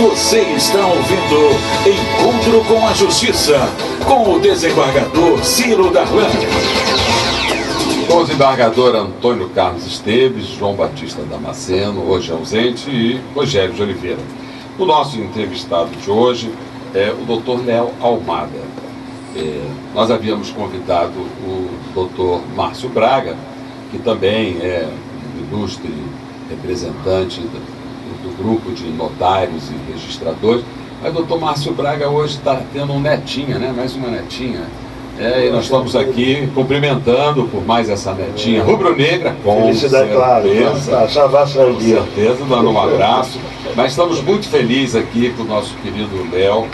Você está ouvindo Encontro com a Justiça, com o desembargador Ciro Darlan. Com o desembargador Antônio Carlos Esteves, João Batista Damasceno, hoje ausente, e Rogério de Oliveira. O nosso entrevistado de hoje é o Dr. Léo Almada. Nós havíamos convidado o Dr. Márcio Braga, que também é um ilustre representante do grupo de notários e registradores, mas o Dr. Márcio Braga hoje está tendo um netinha, né? Mais uma netinha. E nós estamos aqui cumprimentando por mais essa netinha rubro-negra, com felicidade, certeza, claro, com certeza, dando um abraço. Mas estamos muito felizes aqui com o nosso querido Léo,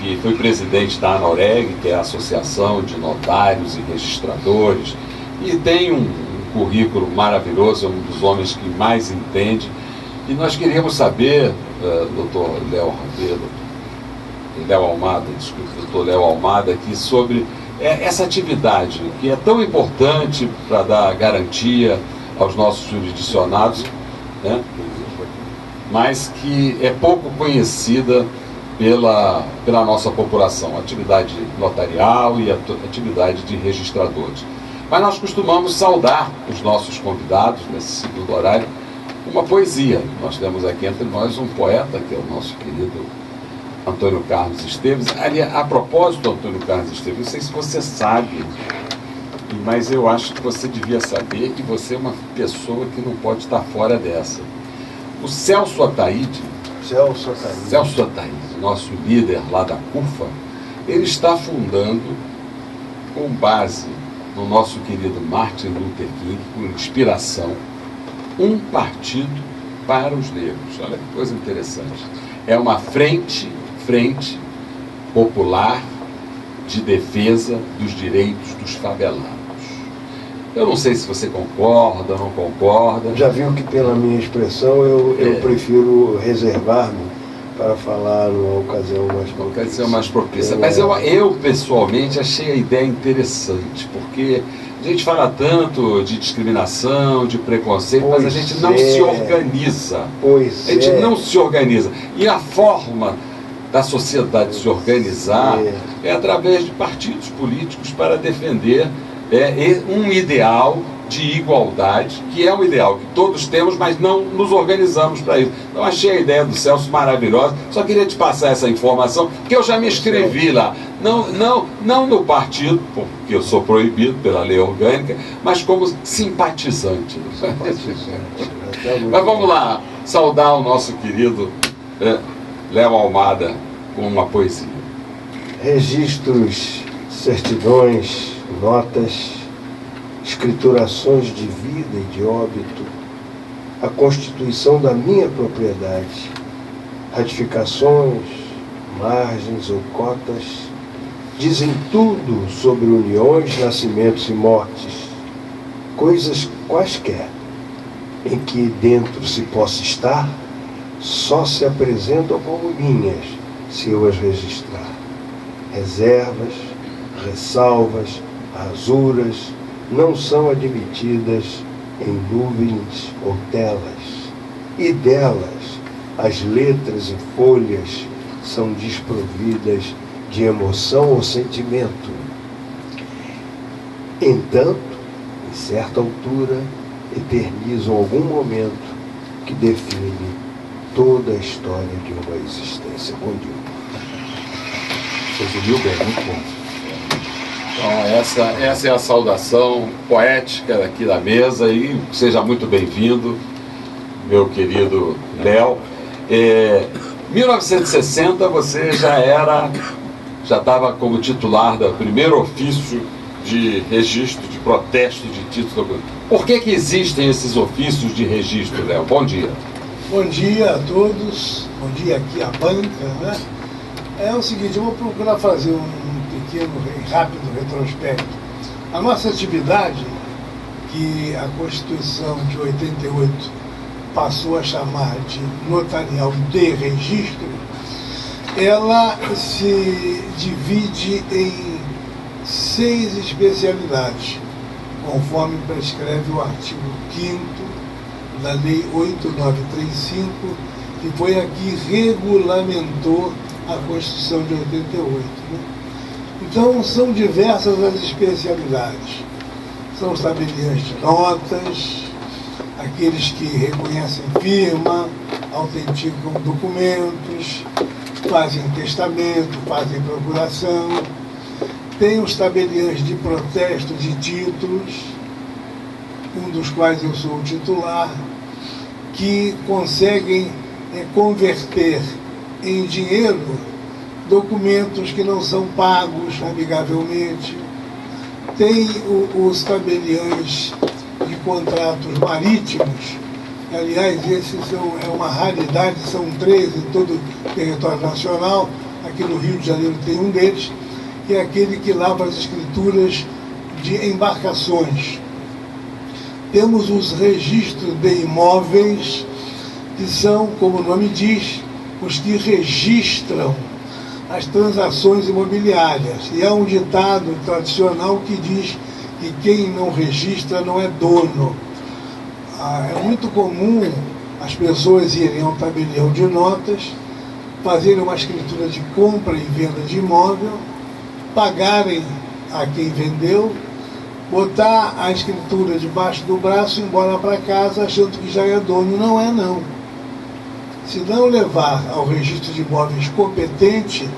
que foi presidente da ANOREG, que é a Associação de Notários e Registradores, e tem um currículo maravilhoso, é um dos homens que mais entende. E nós queríamos saber, doutor Léo Almada, aqui sobre essa atividade que é tão importante para dar garantia aos nossos jurisdicionados, né? Mas que é pouco conhecida pela nossa população, a atividade notarial e a atividade de registradores. Mas nós costumamos saudar os nossos convidados nesse segundo horário uma poesia. Nós temos aqui entre nós um poeta, que é o nosso querido Antônio Carlos Esteves. Ali, a propósito, Antônio Carlos Esteves, não sei se você sabe, mas eu acho que você devia saber, que você é uma pessoa que não pode estar fora dessa. O Celso Ataíde, nosso líder lá da CUFA, ele está fundando, com base no nosso querido Martin Luther King, com inspiração, um partido para os negros. Olha que coisa interessante. É uma frente popular de defesa dos direitos dos favelados. Eu não sei se você concorda ou não concorda. Já viu que pela minha expressão eu prefiro reservar-me para falar numa ocasião mais propícia. Mas eu pessoalmente achei a ideia interessante, porque a gente fala tanto de discriminação, de preconceito, mas a gente não se organiza. Não se organiza. E a forma da sociedade se organizar é através de partidos políticos para defender um ideal de igualdade, que é um ideal que todos temos, mas não nos organizamos para isso. Então achei a ideia do Celso maravilhosa. Só queria te passar essa informação, porque eu já me inscrevi lá. Não no partido, porque eu sou proibido pela lei orgânica, mas como simpatizante. Mas vamos lá, saudar o nosso querido Léo Almada com uma poesia. Registros, certidões, notas, escriturações de vida e de óbito, a constituição da minha propriedade, ratificações, margens ou cotas, dizem tudo sobre uniões, nascimentos e mortes, coisas quaisquer em que dentro se possa estar, só se apresentam como minhas se eu as registrar. Reservas, ressalvas, rasuras não são admitidas em nuvens ou telas, e delas as letras e folhas são desprovidas de emoção ou sentimento. Entanto, em certa altura, eternizam algum momento que define toda a história de uma existência. Bom dia. Você viu bem, muito bom. Então, essa é a saudação poética aqui da mesa, e seja muito bem-vindo, meu querido Léo. 1960 você já estava como titular do primeiro ofício de registro de protesto de título. Por que existem esses ofícios de registro, Léo? Bom dia. Bom dia a todos, bom dia aqui à banca, né? É o seguinte, eu vou procurar fazer um pequeno e rápido retrospecto. A nossa atividade, que a Constituição de 88 passou a chamar de notarial de registro, ela se divide em 6 especialidades, conforme prescreve o artigo 5º da Lei 8935, que foi a que regulamentou a Constituição de 88. Né? Então, são diversas as especialidades. São os tabeliães de notas, aqueles que reconhecem firma, autenticam documentos, fazem testamento, fazem procuração. Tem os tabeliães de protesto de títulos, um dos quais eu sou o titular, que conseguem converter em dinheiro documentos que não são pagos amigavelmente. Tem os tabeliães de contratos marítimos, aliás, esses é uma raridade, são 3 em todo o território nacional. Aqui no Rio de Janeiro tem um deles, que é aquele que lava as escrituras de embarcações. Temos os registros de imóveis, que são, como o nome diz, os que registram as transações imobiliárias. E há um ditado tradicional que diz que quem não registra não é dono. É muito comum as pessoas irem ao tabelião de notas, fazerem uma escritura de compra e venda de imóvel, pagarem a quem vendeu, botar a escritura debaixo do braço e ir embora para casa achando que já é dono. Não é, não. Se não levar ao registro de imóveis competente,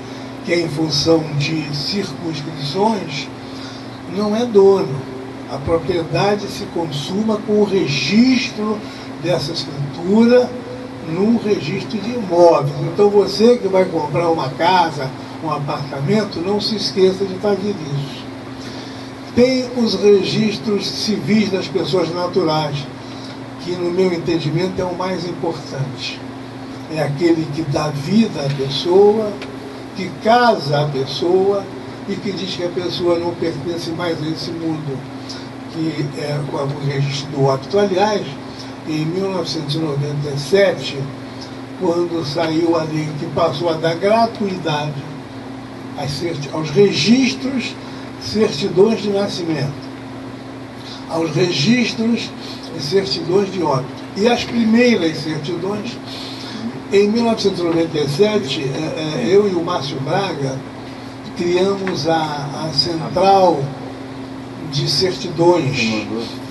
que é em função de circunscrições, não é dono. A propriedade se consuma com o registro dessa escritura num registro de imóveis. Então você que vai comprar uma casa, um apartamento, não se esqueça de fazer isso. Tem os registros civis das pessoas naturais, que no meu entendimento é o mais importante. É aquele que dá vida à pessoa, que casa a pessoa e que diz que a pessoa não pertence mais a esse mundo, que é o registro do óbito. Aliás, em 1997, quando saiu a lei que passou a dar gratuidade aos registros, certidões de nascimento, aos registros e certidões de óbito. E as primeiras certidões, em 1997, eu e o Márcio Braga criamos a Central de Certidões,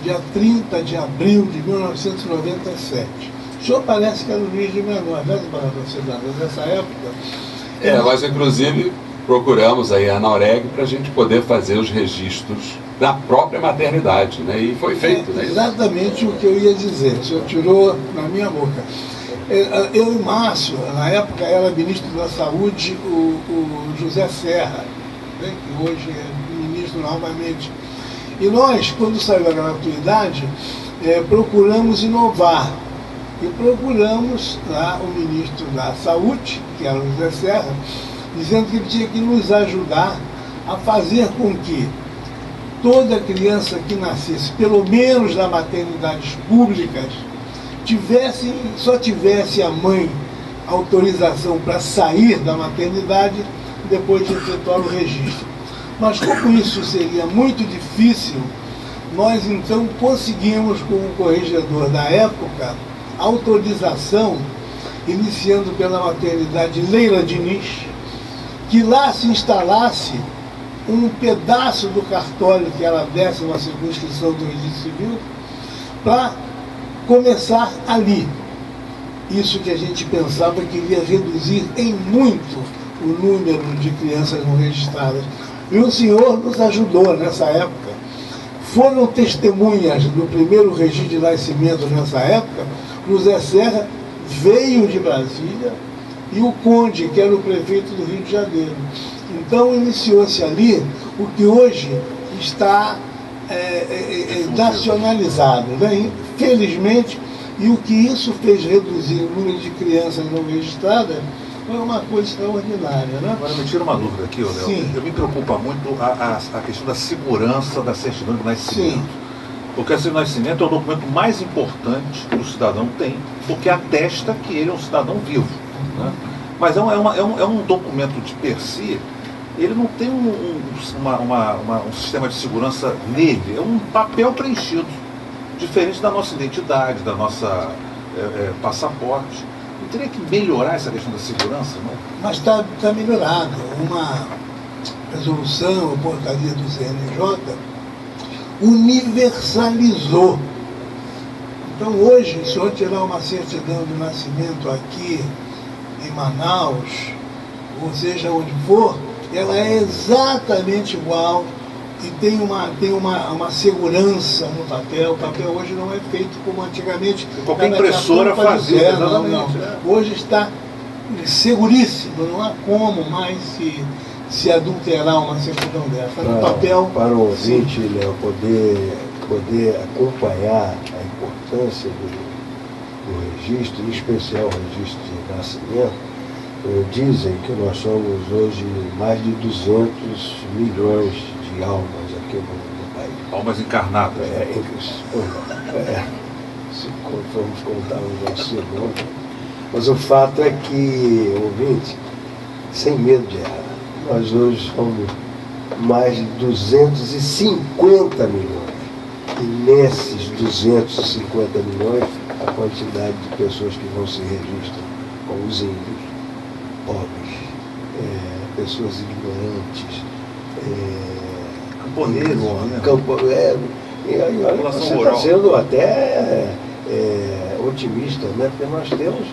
dia 30 de abril de 1997. O senhor parece que era o Luiz de Menor, né, nessa época? Nós inclusive procuramos aí a Naureg para a gente poder fazer os registros da própria maternidade, né? E foi feito, né? Exatamente o que eu ia dizer, o senhor tirou na minha boca. Eu e o Márcio, na época, era ministro da Saúde o José Serra, né, que hoje é ministro novamente. E nós, quando saiu a gratuidade, procuramos inovar. E procuramos lá o ministro da Saúde, que era o José Serra, dizendo que ele tinha que nos ajudar a fazer com que toda criança que nascesse, pelo menos nas maternidades públicas, só tivesse a mãe autorização para sair da maternidade depois de efetuar o registro. Mas como isso seria muito difícil, nós então conseguimos com o corregedor da época autorização, iniciando pela maternidade Leila Diniz, que lá se instalasse um pedaço do cartório que era a 10ª circunscrição do Registro Civil, para começar ali. Isso que a gente pensava que iria reduzir em muito o número de crianças não registradas. E o senhor nos ajudou nessa época. Foram testemunhas do primeiro registro de nascimento nessa época. José Serra veio de Brasília e o Conde, que era o prefeito do Rio de Janeiro. Então iniciou-se ali o que hoje está nacionalizado, né? Infelizmente, e o que isso fez reduzir o número de crianças não registradas foi uma coisa extraordinária, né? Agora me tira uma dúvida aqui, Léo. Sim. Eu me preocupa muito a questão da segurança da certidão de nascimento. Sim. Porque a certidão de nascimento é o documento mais importante que o cidadão tem, porque atesta que ele é um cidadão vivo, né? Mas é um documento de per si, ele não tem um sistema de segurança nele, é um papel preenchido, diferente da nossa identidade, da nossa passaporte. teria que melhorar essa questão da segurança, não? Mas está melhorado. Uma resolução, ou portaria do CNJ, universalizou. Então hoje, se eu tirar uma certidão de nascimento aqui em Manaus, ou seja, onde for, ela é exatamente igual e tem uma segurança no papel. O papel hoje não é feito como antigamente. Qualquer impressora fazia, não. Hoje está seguríssimo, não há como mais se adulterar uma certidão dessa. No papel. Para o ouvinte, Léo, poder acompanhar a importância do registro, em especial o registro de nascimento, dizem que nós somos hoje mais de 200 milhões de almas aqui no país. Almas encarnadas. Se formos contar o nosso segundo. Mas o fato é que, ouvinte, sem medo de errar, nós hoje somos mais de 250 milhões. E nesses 250 milhões, a quantidade de pessoas que não se registram com os índios, pobres, pessoas ignorantes, camponeses, você está sendo até otimista, né? Porque nós temos,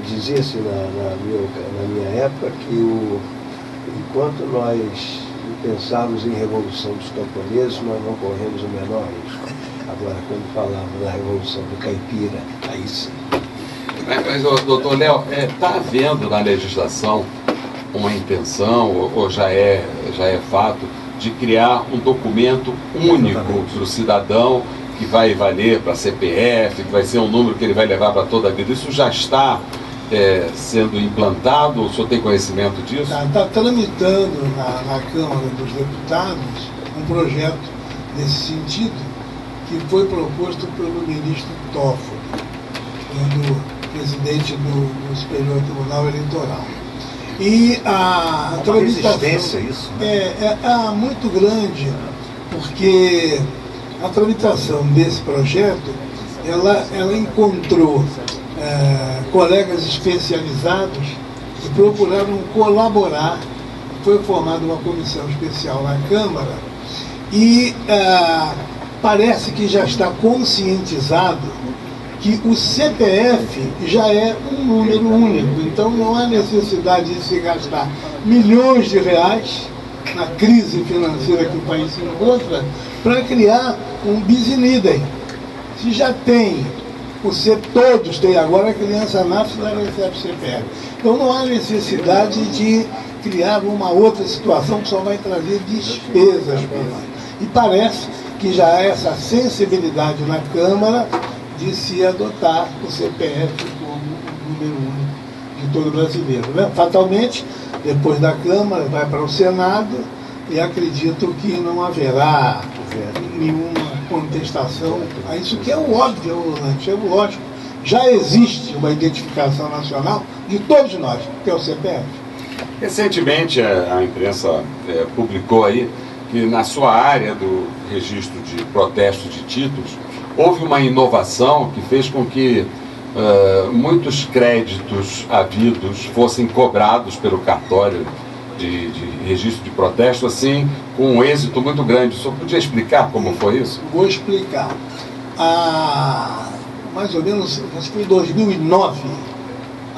dizia-se na minha época que enquanto nós pensávamos em revolução dos camponeses, nós não corremos o menor risco. Agora, quando falamos da revolução do caipira, aí sim. Mas doutor Léo, está havendo na legislação uma intenção, ou já é fato, de criar um documento único para o cidadão, que vai valer para a CPF, que vai ser um número que ele vai levar para toda a vida? Isso já está sendo implantado? O senhor tem conhecimento disso? Está tramitando na Câmara dos Deputados um projeto nesse sentido, que foi proposto pelo ministro Toffoli, presidente do Superior Tribunal Eleitoral. E a tramitação isso, né? É muito grande, porque a tramitação desse projeto, ela encontrou colegas especializados que procuraram colaborar. Foi formada uma comissão especial na Câmara e parece que já está conscientizado que o CPF já é um número único, então não há necessidade de se gastar milhões de reais na crise financeira que o país se encontra para criar um bis in idem. Se já tem, todos têm, agora a criança nasce e já recebe CPF. Então não há necessidade de criar uma outra situação que só vai trazer despesas para nós. E parece que já há essa sensibilidade na Câmara de se adotar o CPF como o número único de todo brasileiro, né? Fatalmente, depois da Câmara, vai para o Senado e acredito que não haverá nenhuma contestação a isso, que é o óbvio, é o lógico. Já existe uma identificação nacional de todos nós, que é o CPF. Recentemente, a imprensa publicou aí que na sua área do registro de protesto de títulos, houve uma inovação que fez com que muitos créditos havidos fossem cobrados pelo cartório de registro de protesto, assim, com um êxito muito grande. O senhor podia explicar como foi isso? Vou explicar. Mais ou menos, acho que foi em 2009,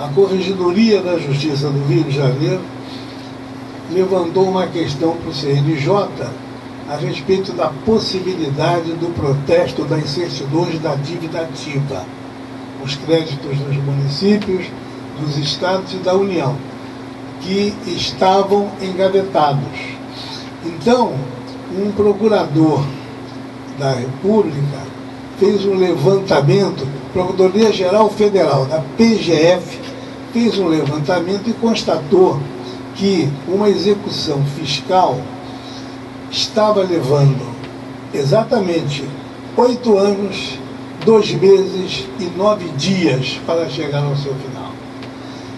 a Corregedoria da Justiça do Rio de Janeiro levantou uma questão para o CNJ a respeito da possibilidade do protesto das certidões da dívida ativa, os créditos dos municípios, dos estados e da União, que estavam engavetados. Então, um procurador da República fez um levantamento, Procuradoria-Geral Federal, da PGF, fez um levantamento e constatou que uma execução fiscal estava levando exatamente 8 anos, 2 meses e 9 dias para chegar ao seu final.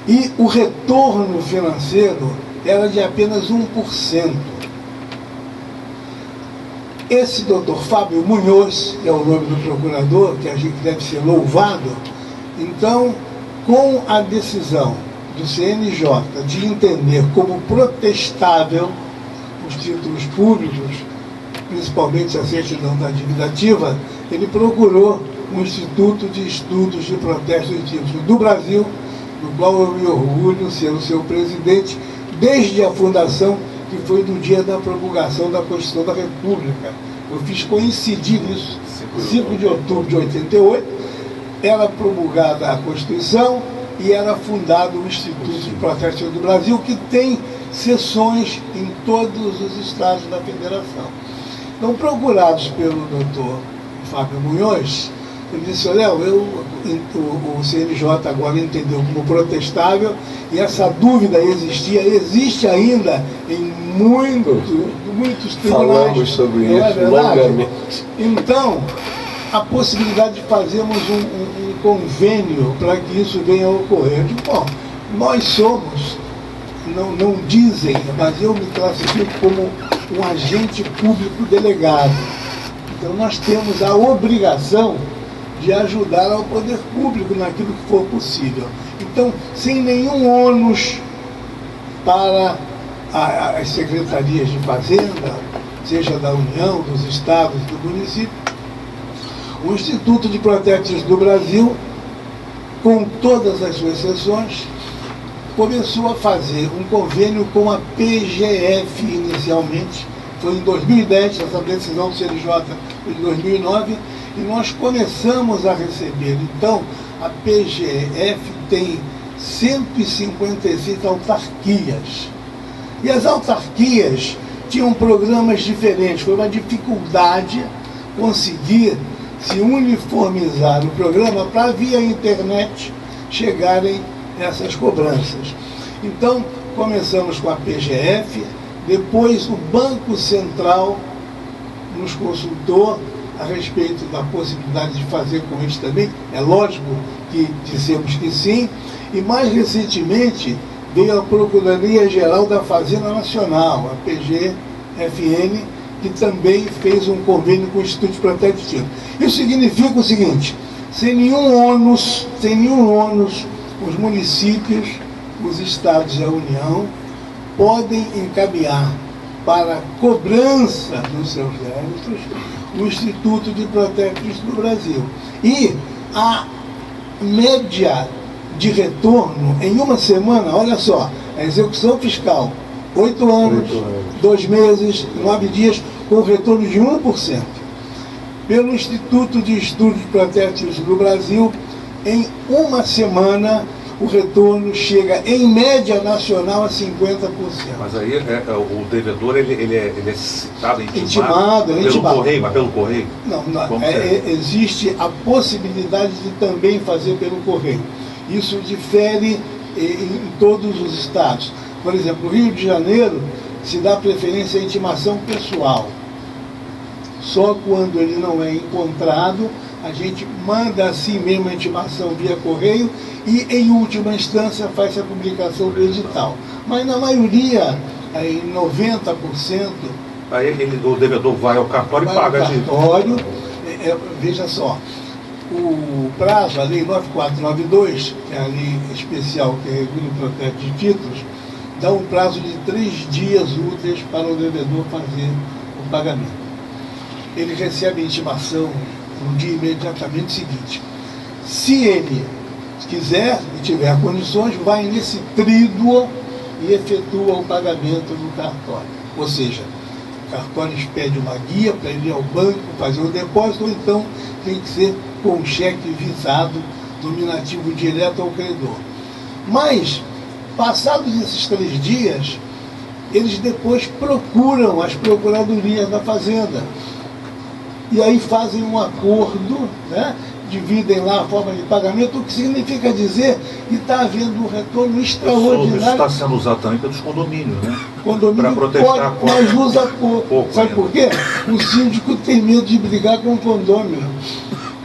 E o retorno financeiro era de apenas 1%. Esse doutor Fábio Munhoz, que é o nome do procurador, que a gente deve ser louvado, então Com a decisão do CNJ de entender como protestável os títulos públicos, principalmente a certidão da dívida ativa, ele procurou um Instituto de Estudos de Protesto de Títulos do Brasil, do qual eu me orgulho ser o seu presidente, desde a fundação, que foi no dia da promulgação da Constituição da República. Eu fiz coincidir isso, 5 de outubro de 88, era promulgada a Constituição e era fundado o Instituto de Protesto do Brasil, que tem sessões em todos os estados da federação. Então, procurados pelo doutor Fábio Munhoz, ele disse: Léo, o CNJ agora entendeu como protestável e essa dúvida existe ainda em muitos tribunais. Falamos sobre isso longamente. Então, a possibilidade de fazermos um convênio para que isso venha a ocorrer. Eu digo, bom, nós somos, não dizem, mas eu me classifico como um agente público delegado. Então nós temos a obrigação de ajudar ao poder público naquilo que for possível. Então, sem nenhum ônus para as secretarias de Fazenda, seja da União, dos estados, do município, o Instituto de Protetos do Brasil, com todas as suas sessões, começou a fazer um convênio com a PGF inicialmente. Foi em 2010, essa decisão do CNJ foi em 2009, e nós começamos a receber. Então, a PGF tem 156 autarquias. E as autarquias tinham programas diferentes. Foi uma dificuldade conseguir se uniformizar o programa para, via internet, chegarem essas cobranças. Então, começamos com a PGF, depois o Banco Central nos consultou a respeito da possibilidade de fazer com eles também. É lógico que dissemos que sim, e mais recentemente veio a Procuradoria-Geral da Fazenda Nacional, a PGFN, que também fez um convênio com o Instituto de Proteção de Títulos. Isso significa o seguinte: sem nenhum ônus, os municípios, os estados e a União podem encaminhar para cobrança dos seus débitos o Instituto de Protetos do Brasil. E a média de retorno em uma semana, olha só, a execução fiscal, 8 anos, 2 meses, 9 dias, com retorno de 1%. Pelo Instituto de Estudos de Protetos do Brasil, em uma semana, o retorno chega, em média nacional, a 50%. Mas aí o devedor ele é citado, intimado pelo correio, mas pelo correio? Não, existe a possibilidade de também fazer pelo correio. Isso difere em todos os estados. Por exemplo, no Rio de Janeiro se dá preferência à intimação pessoal. Só quando ele não é encontrado, a gente manda assim mesmo a intimação via correio e, em última instância, faz a publicação do edital. Mas, na maioria, em 90%... Aí o devedor vai ao cartório e paga a dívida. Veja só, o prazo, a Lei 9492, que é a lei especial que regula o protesto de títulos, dá um prazo de 3 dias úteis para o devedor fazer o pagamento. Ele recebe a intimação no dia imediatamente seguinte. Se ele quiser e tiver condições, vai nesse tríduo e efetua o pagamento no cartório. Ou seja, o cartório expede uma guia para ele ir ao banco fazer o depósito, ou então tem que ser com um cheque visado, nominativo direto ao credor. Mas, passados esses 3 dias, eles depois procuram as procuradorias da Fazenda. E aí fazem um acordo, né? Dividem lá a forma de pagamento, o que significa dizer que está havendo um retorno extraordinário. Isso está sendo usado também pelos condomínios, né? Condomínio para protestar pode, mas usa pouco. Sabe por quê? O síndico tem medo de brigar com o condômino.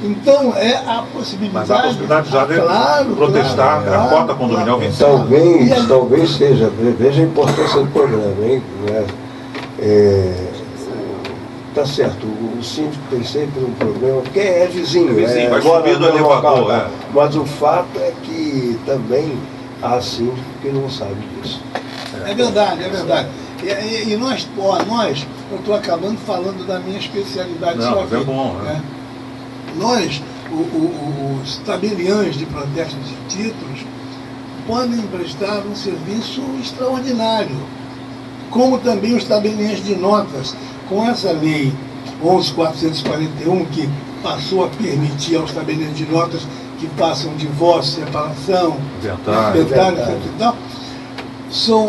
Então, é a possibilidade... Mas há a possibilidade já de protestar, a cota condominial vencida. Talvez seja, veja a importância do programa, hein? tá certo, o síndico tem sempre um problema, porque é vizinho, vai subir do elevador. Mas o fato é que também há síndicos que não sabem disso. É verdade, é verdade. E nós, eu estou acabando falando da minha especialidade. Não, mas é bom, né? Nós, os tabeliães de protesto de títulos, podem prestar um serviço extraordinário, como também os tabeliães de notas, com essa lei 11.441, que passou a permitir aos tabeliães de notas que façam divórcio, separação, inventário, etc. e tal.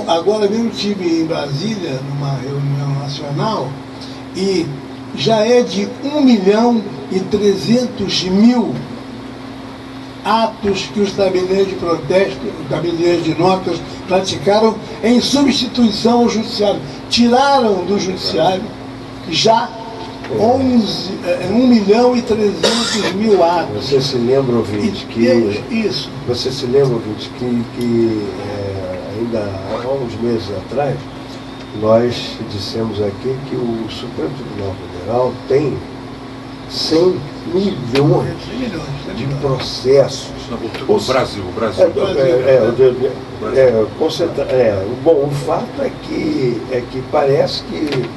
Agora mesmo estive em Brasília, numa reunião nacional, e já é de 1.300.000 atos que os tabeliães de protesto, os tabeliães de notas praticaram em substituição ao judiciário. Tiraram do judiciário já 1.300.000 atos. Você se lembra, ouvinte, Isso. Você se lembra, ouvinte, que ainda há uns meses atrás, nós dissemos aqui que o Supremo Tribunal Federal tem 100 milhões de processos. O Brasil. Bom, o fato é que parece que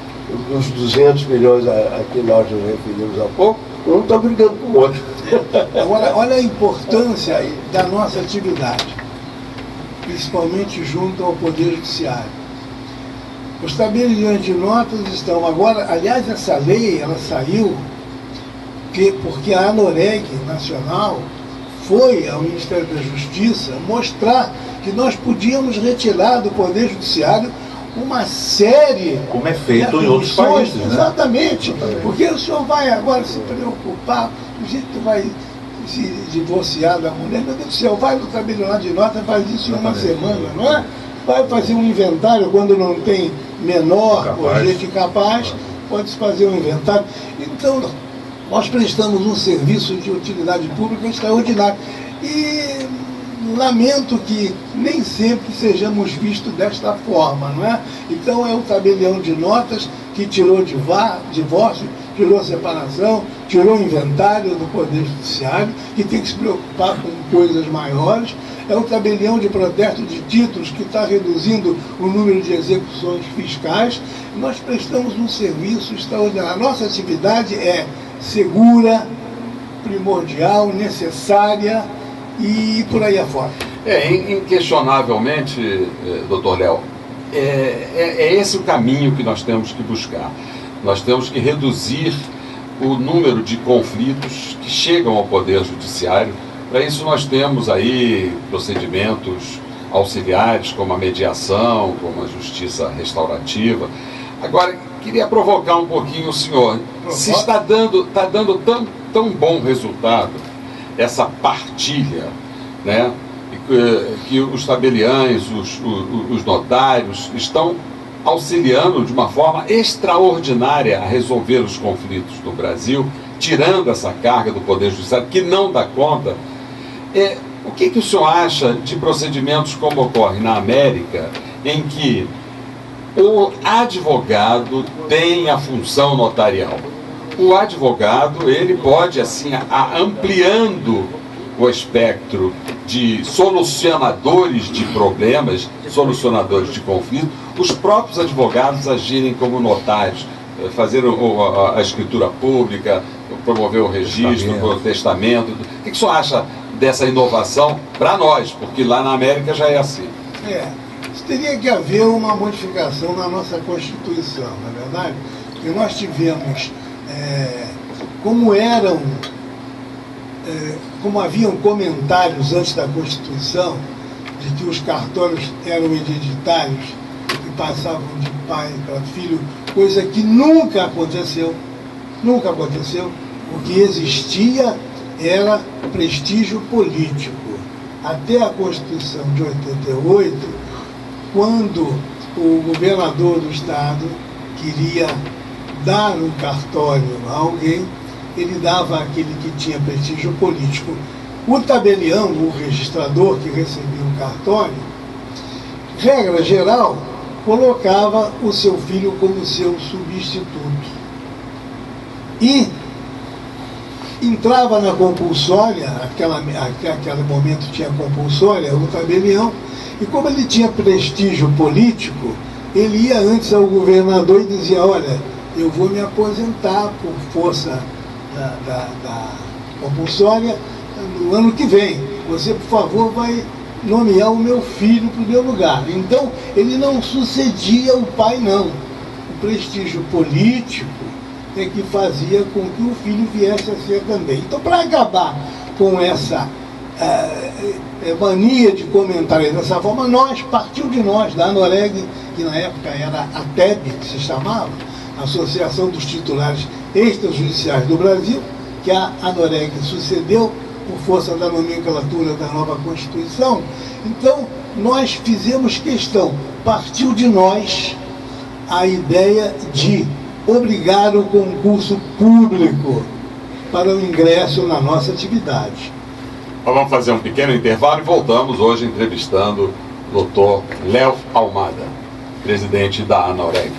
dos 200 milhões a que nós nos referimos há pouco, um está brigando com o outro. Agora, olha a importância da nossa atividade, principalmente junto ao Poder Judiciário. Os tabeliães de notas estão agora, aliás, essa lei, ela saiu porque a ANOREG Nacional foi ao Ministério da Justiça mostrar que nós podíamos retirar do Poder Judiciário uma série... Como é feito em outros países, né? Exatamente, porque o senhor vai agora se preocupar, o jeito que vai se divorciar da mulher, meu Deus do céu, vai no tabelião de nota, faz isso em uma semana, não é? Vai fazer um inventário quando não tem menor ou gente capaz, pode-se fazer um inventário. Então, nós prestamos um serviço de utilidade pública extraordinário. E lamento que nem sempre sejamos vistos desta forma, não é? Então é o tabelião de notas que tirou divórcio, tirou separação, tirou o inventário do Poder Judiciário, que tem que se preocupar com coisas maiores. É o tabelião de protesto de títulos que está reduzindo o número de execuções fiscais. Nós prestamos um serviço extraordinário. A nossa atividade é segura, primordial, necessária e por aí afora. Inquestionavelmente, doutor Léo, é esse o caminho que nós temos que buscar. Nós temos que reduzir o número de conflitos que chegam ao Poder Judiciário. Para isso nós temos aí procedimentos auxiliares, como a mediação, como a justiça restaurativa. Agora, queria provocar um pouquinho o senhor. Se está dando tão bom resultado essa partilha, né, que os tabeliães, os notários estão auxiliando de uma forma extraordinária a resolver os conflitos no Brasil, tirando essa carga do Poder Judiciário, que não dá conta. O que o senhor acha de procedimentos como ocorre na América, em que o advogado tem a função notarial? O advogado, ele pode, assim, ampliando o espectro de solucionadores de problemas, solucionadores de conflitos, os próprios advogados agirem como notários, fazer a escritura pública, promover o registro, o testamento. O que o senhor acha dessa inovação para nós? Porque lá na América já é assim. Teria que haver uma modificação na nossa Constituição, na verdade, porque nós tivemos, como haviam comentários antes da Constituição, de que os cartórios eram hereditários e passavam de pai para filho, coisa que nunca aconteceu. Nunca aconteceu. O que existia era prestígio político. Até a Constituição de 88, quando o governador do estado queria dar um cartório a alguém, ele dava àquele que tinha prestígio político. O tabelião, o registrador que recebia o cartório, regra geral, colocava o seu filho como seu substituto. e entrava na compulsória, aquele momento tinha compulsória, o tabelião, e como ele tinha prestígio político, ele ia antes ao governador e dizia, olha, eu vou me aposentar por força da compulsória no ano que vem. Você, por favor, vai nomear o meu filho para o meu lugar. Então, ele não sucedia o pai, não. O prestígio político é que fazia com que o filho viesse a ser também. Então, para acabar com essa mania de comentários dessa forma, partiu de nós, da ANOREG, que na época era a TEB, que se chamava, Associação dos Titulares Extrajudiciais do Brasil, que a ANOREG sucedeu por força da nomenclatura da nova Constituição. Então, nós fizemos questão, partiu de nós a ideia de obrigar o concurso público para o ingresso na nossa atividade. Vamos fazer um pequeno intervalo e voltamos hoje entrevistando o Dr. Léo Almada, presidente da ANOREG.